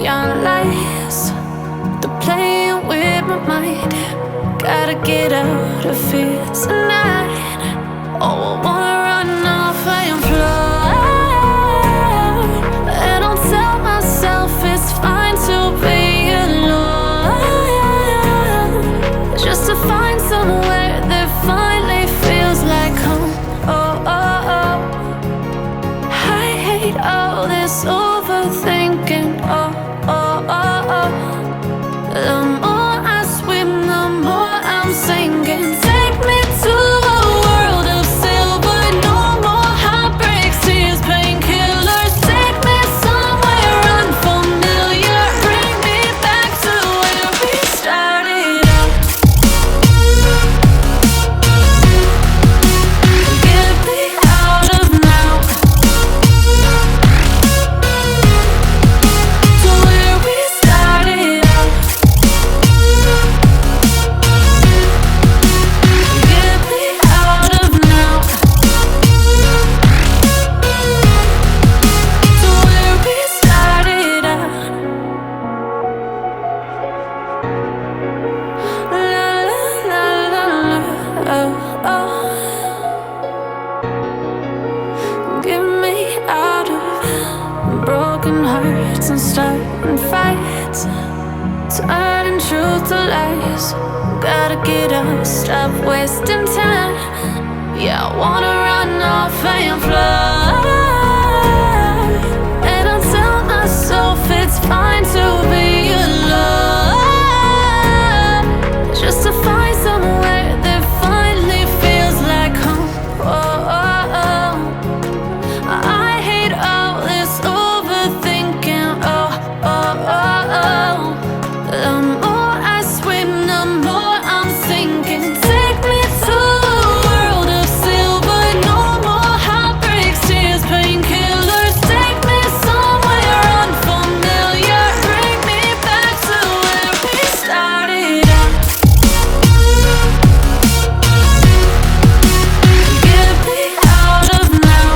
neon lights, they're playing with my mind. Gotta get out of here tonight. Oh, I wanna run off and fly, and I'll tell myself it's fine to be alone, just to find somewhere that finally feels like home. Oh, oh, oh. I hate all this overthinking. Oh, oh, oh, oh. The more I swim, the more I'm sinking. Take me to a world of silver. No more heartbreaks, tears, painkillers. Take me somewhere unfamiliar. Bring me back to where we started out. Get me out of now, to where we started out. Get me out of now, to where we started out. La la la la la, oh, oh. Get me out of broken hearts and starting fights, turning truth to lies. Gotta get up, stop wasting time. Yeah, I wanna run off and fly, and I'll tell myself it's fine to be alone, just to find somewhere that finally feels like home. Oh, oh, oh. I hate all this overthinking. Oh, oh, oh, oh. The more I swim, the more I'm sinking. Take me to a world of silver. No more heartbreaks, tears, painkillers. Take me somewhere unfamiliar. Bring me back to where we started out. Get me out of now,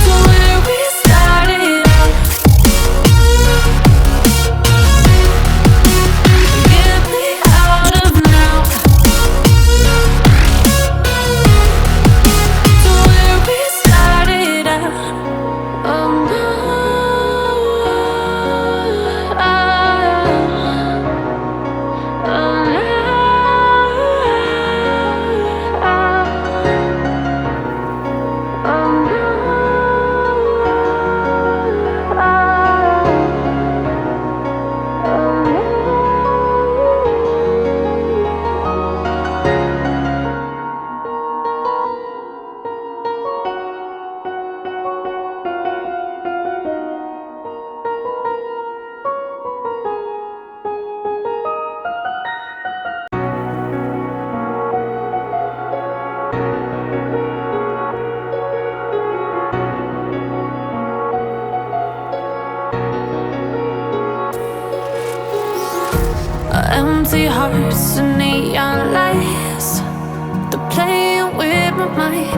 to where we started out. Get me out of now, to where we started out. Oh no, oh empty hearts and neon lights, they're playing with my mind.